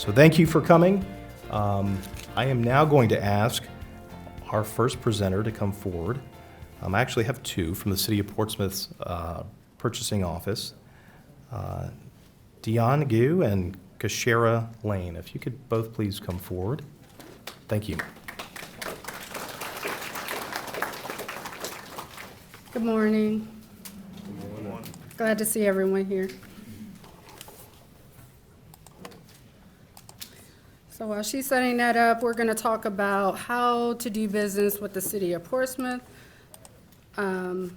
So thank you for coming. I am now going to ask our first presenter to come forward. I actually have two from the City of Portsmouth's purchasing office. Dion Gu and Kashara Lane. If you could both please come forward. Thank you. Good morning. Good morning. Glad to see everyone here. So while she's setting that up, we're going to talk about how to do business with the City of Portsmouth. We're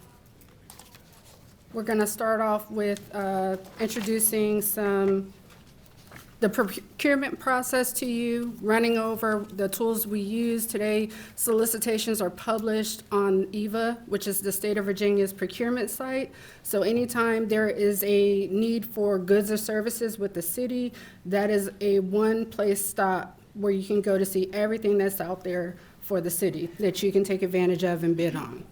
going to start off with introducing the procurement process to you, running over the tools we use. Today, solicitations are published on EVA, which is the State of Virginia's procurement site. So anytime there is a need for goods or services with the city, that is a one-place stop where you can go to see everything that's out there for the city that you can take advantage of and bid on.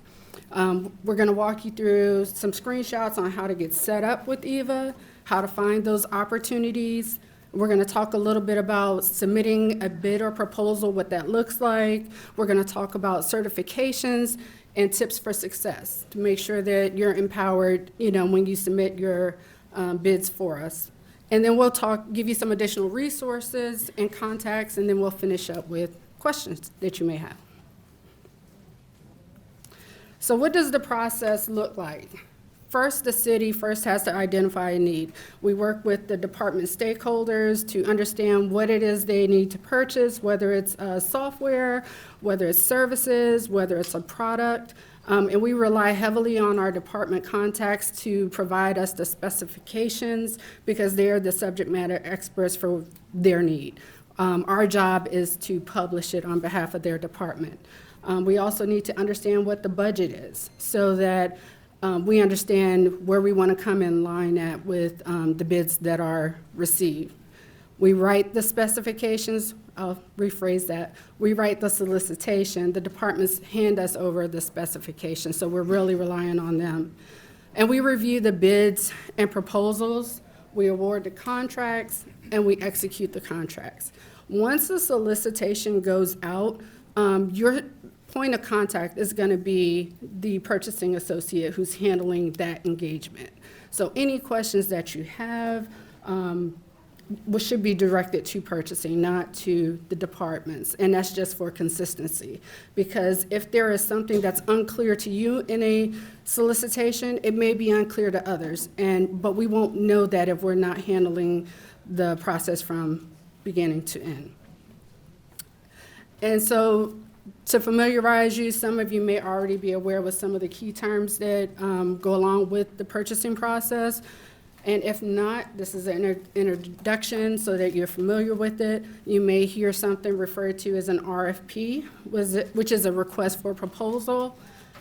We're going to walk you through some screenshots on how to get set up with EVA, how to find those opportunities. We're going to talk a little bit about submitting a bid or proposal, what that looks like. We're going to talk about certifications and tips for success to make sure that you're empowered, when you submit your bids for us. And then we'll give you some additional resources and contacts, and then we'll finish up with questions that you may have. So what does the process look like? First, the city has to identify a need. We work with the department stakeholders to understand what it is they need to purchase, whether it's software, whether it's services, whether it's a product. And we rely heavily on our department contacts to provide us the specifications because they're the subject matter experts for their need. Our job is to publish it on behalf of their department. We also need to understand what the budget is so that we understand where we want to come in line at with the bids that are received. We write the specifications. I'll rephrase that. We write the solicitation. The departments hand us over the specifications, so we're really relying on them. And we review the bids and proposals. We award the contracts, and we execute the contracts. Once the solicitation goes out, your point of contact is going to be the purchasing associate who's handling that engagement. So any questions that you have should be directed to purchasing, not to the departments. And that's just for consistency. Because if there is something that's unclear to you in a solicitation, it may be unclear to others. But we won't know that if we're not handling the process from beginning to end. And so to familiarize you, some of you may already be aware with some of the key terms that go along with the purchasing process. And if not, this is an introduction so that you're familiar with it. You may hear something referred to as an RFP, which is a request for proposal.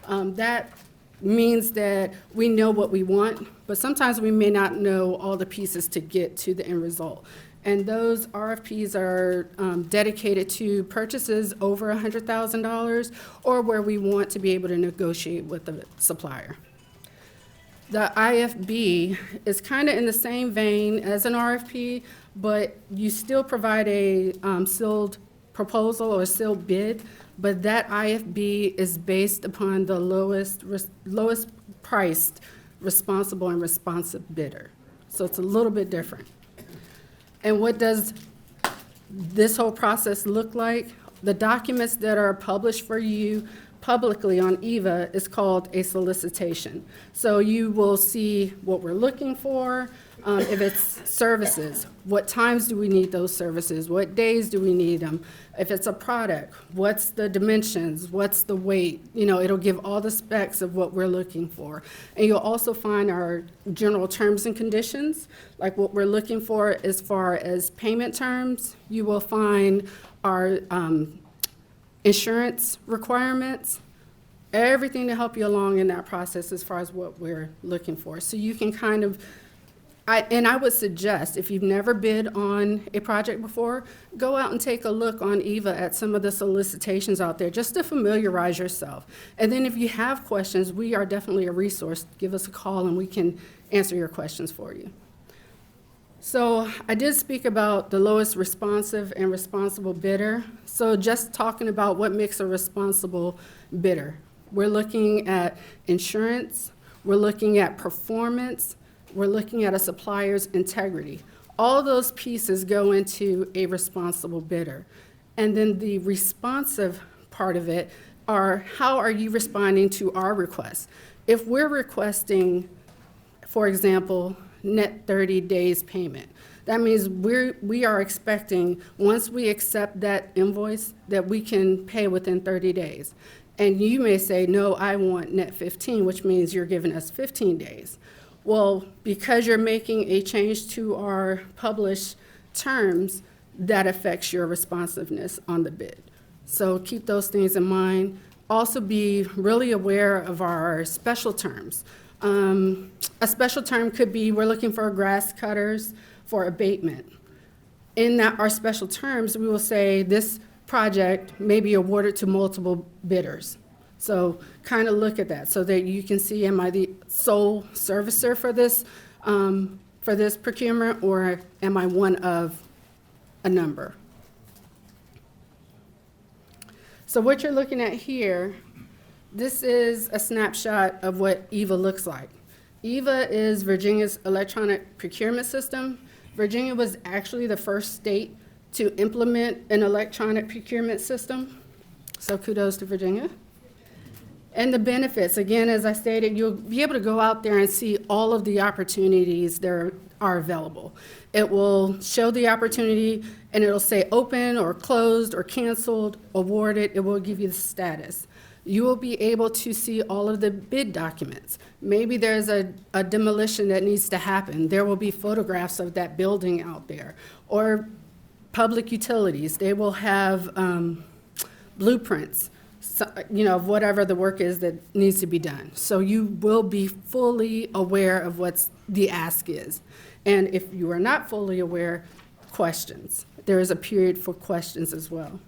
That means that we know what we want, but sometimes we may not know all the pieces to get to the end result. And those RFPs are dedicated to purchases over $100,000 or where we want to be able to negotiate with the supplier. The IFB is kind of in the same vein as an RFP, but you still provide a sealed proposal or sealed bid, but that IFB is based upon the lowest priced responsible and responsive bidder. So it's a little bit different. And what does this whole process look like? The documents that are published for you publicly on EVA is called a solicitation. So you will see what we're looking for. If it's services, what times do we need those services? What days do we need them? If it's a product, what's the dimensions? What's the weight? It'll give all the specs of what we're looking for. And you'll also find our general terms and conditions, like what we're looking for as far as payment terms. You will find our insurance requirements, everything to help you along in that process as far as what we're looking for. So you can kind of, I would suggest, if you've never bid on a project before, go out and take a look on EVA at some of the solicitations out there just to familiarize yourself. And then if you have questions, we are definitely a resource. Give us a call and we can answer your questions for you. So I did speak about the lowest responsive and responsible bidder. So just talking about what makes a responsible bidder. We're looking at insurance, we're looking at performance, we're looking at a supplier's integrity. All those pieces go into a responsible bidder. And then the responsive part of it are how are you responding to our requests? If we're requesting, for example, net 30 days payment. That means we are expecting, once we accept that invoice, that we can pay within 30 days. And you may say, no, I want net 15, which means you're giving us 15 days. Well, because you're making a change to our published terms, that affects your responsiveness on the bid. So keep those things in mind. Also be really aware of our special terms. A special term could be, we're looking for grass cutters for abatement. In that, our special terms, we will say this project may be awarded to multiple bidders. So kind of look at that so that you can see, am I the sole servicer for this procurement, or am I one of a number? So what you're looking at here, this is a snapshot of what EVA looks like. EVA is Virginia's electronic procurement system. Virginia was actually the first state to implement an electronic procurement system. So kudos to Virginia. And the benefits, again, as I stated, you'll be able to go out there and see all of the opportunities that are available. It will show the opportunity and it'll say open or closed or canceled, awarded. It will give you the status. You will be able to see all of the bid documents. Maybe there's a demolition that needs to happen. There will be photographs of that building out there. Or public utilities, they will have blueprints, of whatever the work is that needs to be done. So you will be fully aware of what the ask is. And if you are not fully aware, questions. There is a period for questions as well.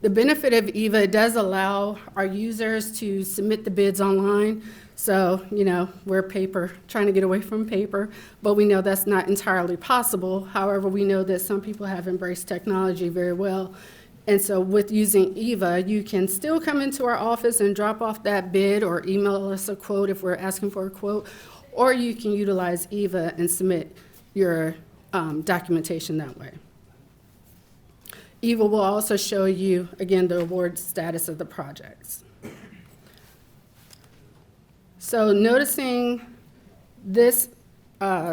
The benefit of EVA, it does allow our users to submit the bids online. So, we're trying to get away from paper, but we know that's not entirely possible. However, we know that some people have embraced technology very well. And so with using EVA, you can still come into our office and drop off that bid or email us a quote if we're asking for a quote, or you can utilize EVA and submit your documentation that way. EVA will also show you, again, the award status of the projects. So noticing this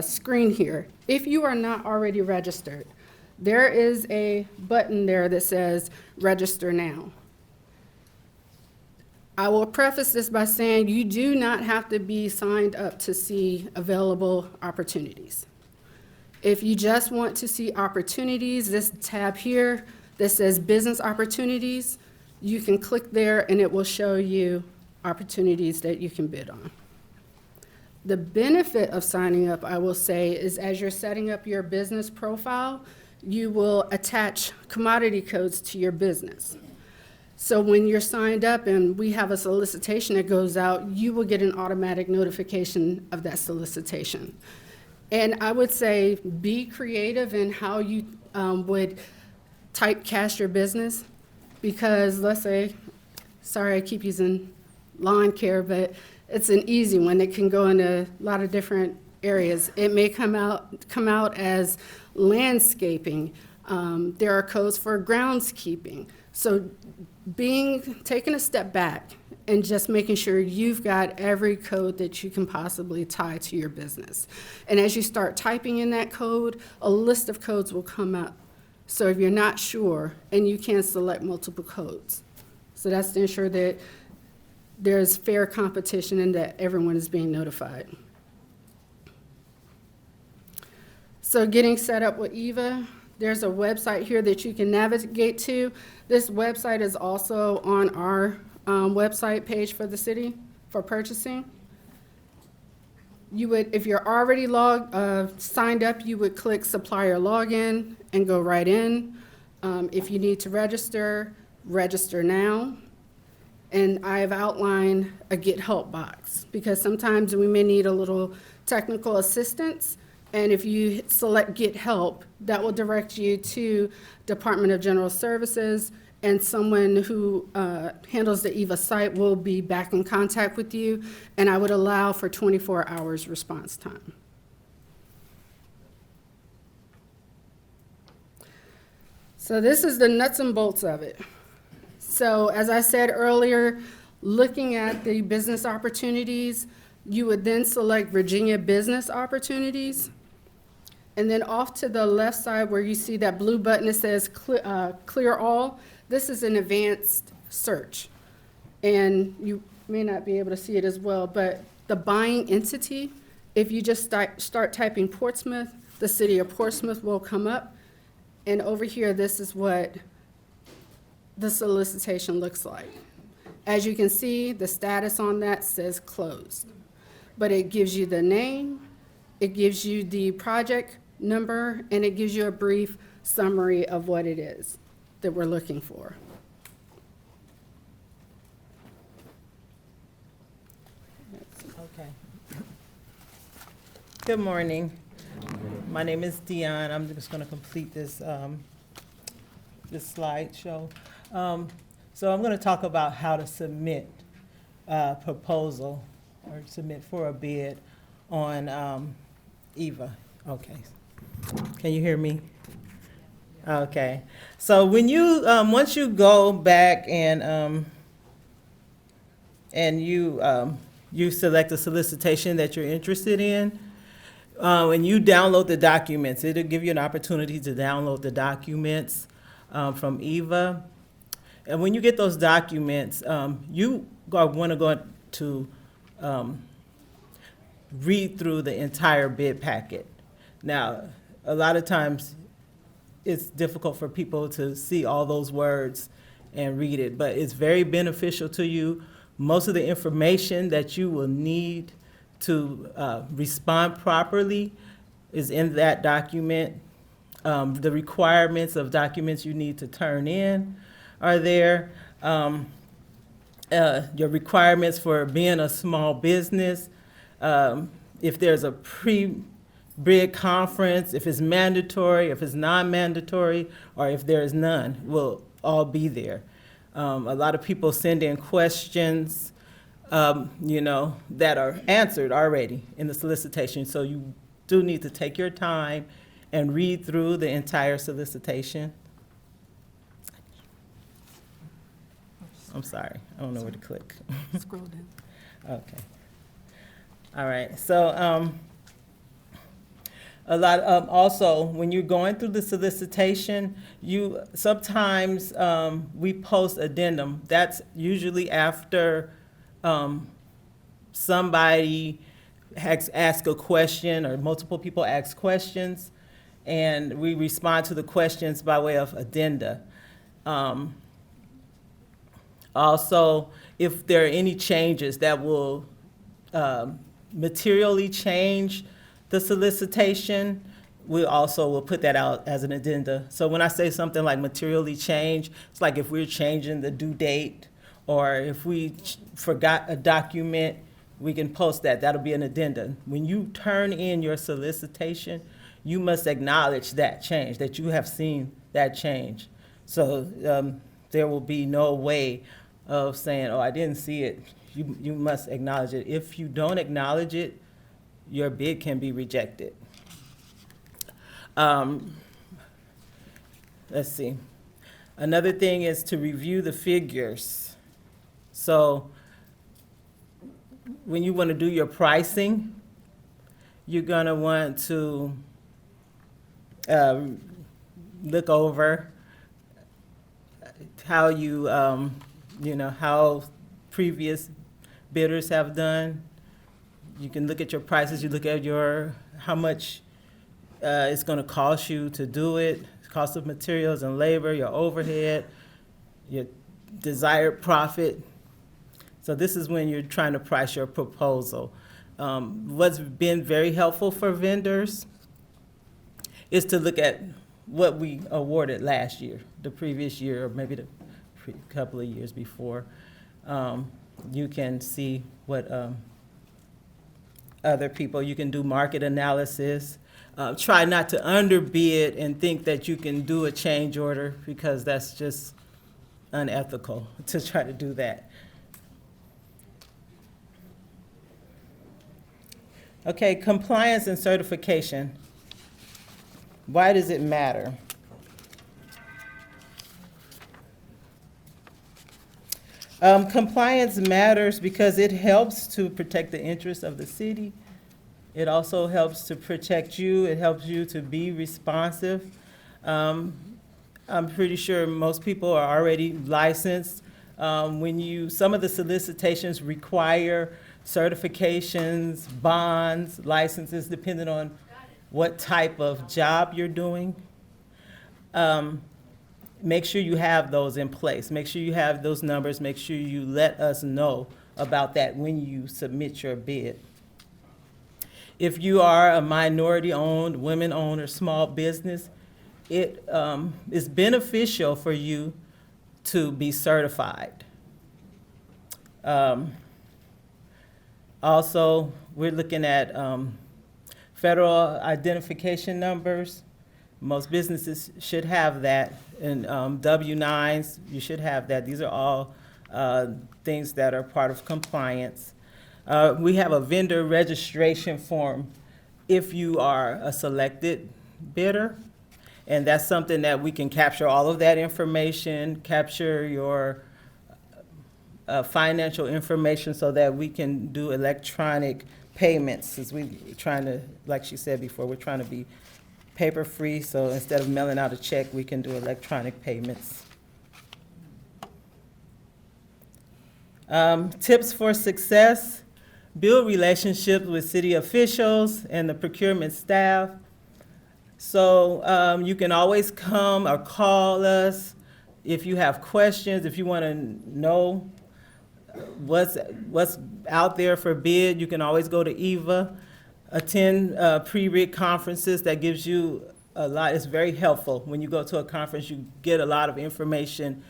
screen here, if you are not already registered, there is a button there that says register now. I will preface this by saying you do not have to be signed up to see available opportunities. If you just want to see opportunities, this tab here that says business opportunities, you can click there and it will show you opportunities that you can bid on. The benefit of signing up, I will say, is as you're setting up your business profile, you will attach commodity codes to your business. So when you're signed up and we have a solicitation that goes out, you will get an automatic notification of that solicitation. And I would say be creative in how you would typecast your business, because let's say, sorry I keep using lawn care, but it's an easy one. It can go into a lot of different areas. It may come out as landscaping. There are codes for groundskeeping. So taking a step back and just making sure you've got every code that you can possibly tie to your business. And as you start typing in that code, a list of codes will come up. So if you're not sure, and you can select multiple codes. So that's to ensure that there's fair competition and that everyone is being notified. So getting set up with EVA, there's a website here that you can navigate to. This website is also on our website page for the city for purchasing. You would, if you're already signed up, you would click supplier login and go right in. If you need to register, register now. And I have outlined a get help box because sometimes we may need a little technical assistance. And if you select Get Help, that will direct you to Department of General Services, and someone who handles the EVA site will be back in contact with you, and I would allow for 24 hours response time. So this is the nuts and bolts of it. So as I said earlier, looking at the business opportunities, you would then select Virginia Business Opportunities. And then off to the left side where you see that blue button that says Clear All, this is an advanced search. And you may not be able to see it as well, but the buying entity, if you just start typing Portsmouth, the city of Portsmouth will come up. And over here, this is what the solicitation looks like. As you can see, the status on that says closed. But it gives you the name, it gives you the project number, and it gives you a brief summary of what it is that we're looking for. Okay. Good morning. My name is Dion. I'm just going to complete this this slideshow. So I'm going to talk about how to submit a proposal or submit for a bid on EVA. Okay. Can you hear me? Okay. So when you once you go back and you select a solicitation that you're interested in, and you download the documents, it'll give you an opportunity to download the documents from EVA. And when you get those documents, you want to go to read through the entire bid packet. Now, a lot of times it's difficult for people to see all those words and read it, but it's very beneficial to you. Most of the information that you will need to respond properly is in that document. The requirements of documents you need to turn in are there. Your requirements for being a small business, if there's a pre-bid conference, if it's mandatory, if it's non-mandatory, or if there is none, will all be there. A lot of people send in questions, that are answered already in the solicitation. So you do need to take your time and read through the entire solicitation. I'm sorry, I don't know where to click. Scroll down. Okay. All right, so a lot also, when you're going through the solicitation, you sometimes we post addendum. That's usually after somebody has asked a question or multiple people ask questions, and we respond to the questions by way of addenda. Also, if there are any changes that will materially change the solicitation, we also will put that out as an addenda. So when I say something like materially change, it's like if we're changing the due date, or if we forgot a document, we can post that. That'll be an addenda. When you turn in your solicitation, you must acknowledge that change, that you have seen that change. So there will be no way of saying, oh, I didn't see it. You must acknowledge it. If you don't acknowledge it, your bid can be rejected. Let's see. Another thing is to review the figures. So when you want to do your pricing, you're going to want to look over how how previous bidders have done. You can look at your prices, you look at how much it's going to cost you to do it, cost of materials and labor, your overhead, your desired profit. So this is when you're trying to price your proposal. What's been very helpful for vendors is to look at what we awarded last year, the previous year, or maybe the couple of years before. You can see what other people, you can do market analysis. try not to underbid and think that you can do a change order, because that's just unethical to try to do that. Okay, compliance and certification. Why does it matter? Compliance matters because it helps to protect the interests of the city. It also helps to protect you. It helps you to be responsive. I'm pretty sure most people are already licensed. Some of the solicitations require certifications, bonds, licenses, depending on what type of job you're doing. Make sure you have those in place. Make sure you have those numbers. Make sure you let us know about that when you submit your bid. If you are a minority-owned, women-owned, or small business, it is beneficial for you to be certified. Also, we're looking at federal identification numbers. Most businesses should have that, and W-9s, you should have that. These are all things that are part of compliance. We have a vendor registration form if you are a selected bidder, and that's something that we can capture all of that information, capture your financial information so that we can do electronic payments, since we're trying to, like she said before, we're trying to be paper-free, so instead of mailing out a check, we can do electronic payments. Tips for success: build relationships with city officials and the procurement staff. So you can always come or call us if you have questions, if you want to know what's out there for bid. You can always go to EVA, attend pre-bid conferences. That gives you a lot. It's very helpful. When you go to a conference, you get a lot of information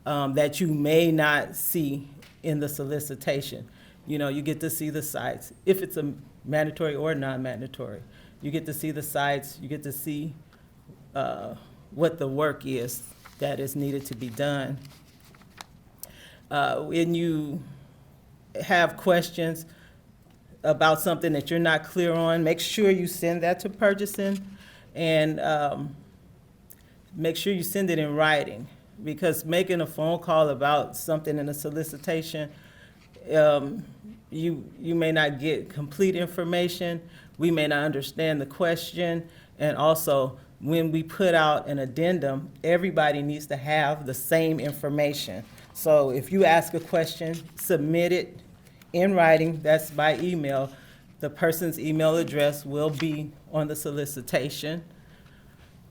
that you may not see in the solicitation. You know, you get to see the sites, if it's a mandatory or non-mandatory. You get to see the sites, you get to see what the work is that is needed to be done. When you have questions about something that you're not clear on, make sure you send that to purchasing, and make sure you send it in writing, because making a phone call about something in a solicitation, you may not get complete information. We may not understand the question, and also when we put out an addendum, everybody needs to have the same information. So if you ask a question, submit it in writing. That's by email. The person's email address will be on the solicitation.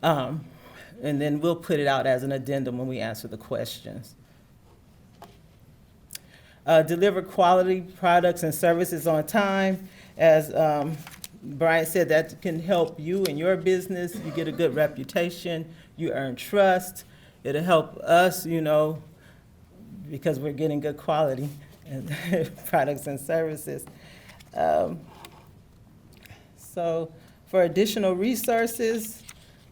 And then we'll put it out as an addendum when we answer the questions. Deliver quality products and services on time. As Brian said, that can help you and your business. You get a good reputation. You earn trust. It'll help us, you know, because we're getting good quality and products and services. So for additional resources,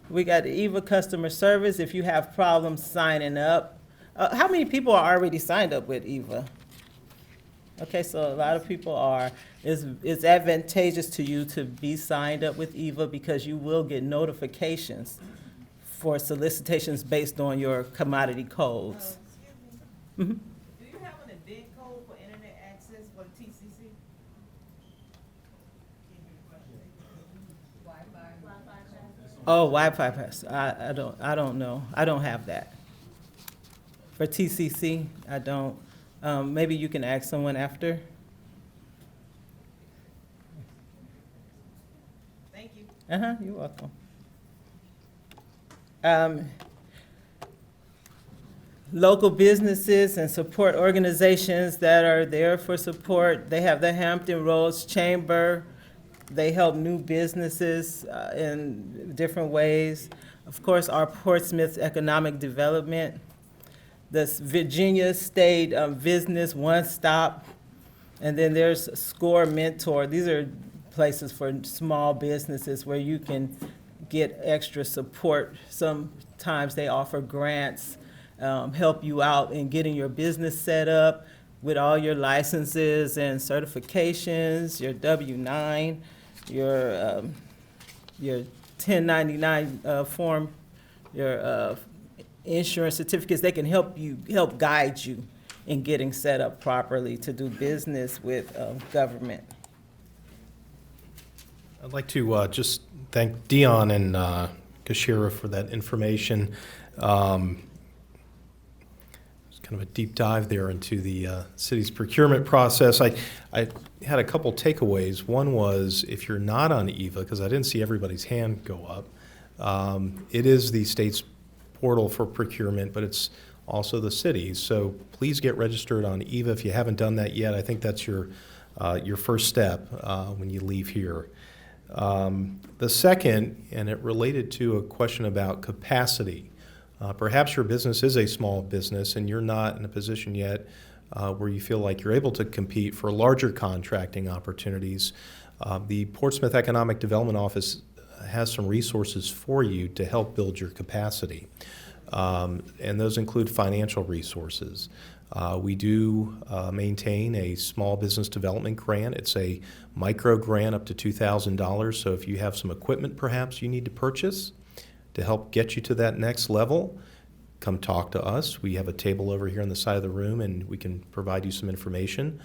we got the EVA customer service if you have problems signing up. How many people are already signed up with EVA? Okay, so a lot of people are. It's advantageous to you to be signed up with EVA because you will get notifications for solicitations based on your commodity codes. Do you have an event code for internet access for the TCC? Oh, Wi-Fi pass. I don't know. I don't have that. For TCC, I don't. Maybe you can ask someone after. Thank you. You're welcome. Local businesses and support organizations that are there for support. They have the Hampton Roads Chamber. They help new businesses in different ways. Of course, our Portsmouth Economic Development, the Virginia State Business One Stop, and then there's SCORE Mentor. These are places for small businesses where you can get extra support. Sometimes they offer grants, help you out in getting your business set up with all your licenses and certifications, your W-9, your 1099 form, your insurance certificates. They can help guide you in getting set up properly to do business with government. I'd like to just thank Dion and Kashira for that information. It's kind of a deep dive there into the city's procurement process. I had a couple takeaways. One was, if you're not on EVA, because I didn't see everybody's hand go up, it is the state's portal for procurement, but it's also the city's. So please get registered on EVA if you haven't done that yet. I think that's your first step when you leave here. The second, and it related to a question about capacity. Perhaps your business is a small business and you're not in a position yet where you feel like you're able to compete for larger contracting opportunities. The Portsmouth Economic Development Office has some resources for you to help build your capacity. And those include financial resources. We do maintain a small business development grant. It's a micro grant up to $2,000. So if you have some equipment perhaps you need to purchase to help get you to that next level, come talk to us. We have a table over here on the side of the room and we can provide you some information.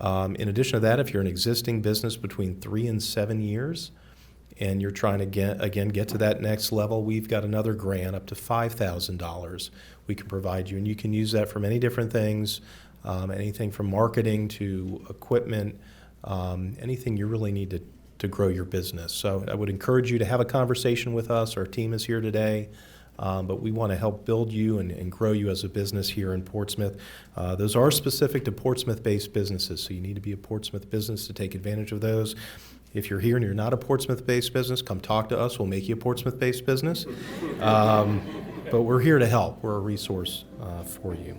In addition to that, if you're an existing business between 3 and 7 years and you're trying to get to that next level, we've got another grant up to $5,000 we can provide you, and you can use that for many different things, anything from marketing to equipment, anything you really need to grow your business. So I would encourage you to have a conversation with us. Our team is here today, but we want to help build you and grow you as a business here in Portsmouth. Those are specific to Portsmouth-based businesses, so you need to be a Portsmouth business to take advantage of those. If you're here and you're not a Portsmouth-based business, come talk to us. We'll make you a Portsmouth-based business. But we're here to help. We're a resource for you.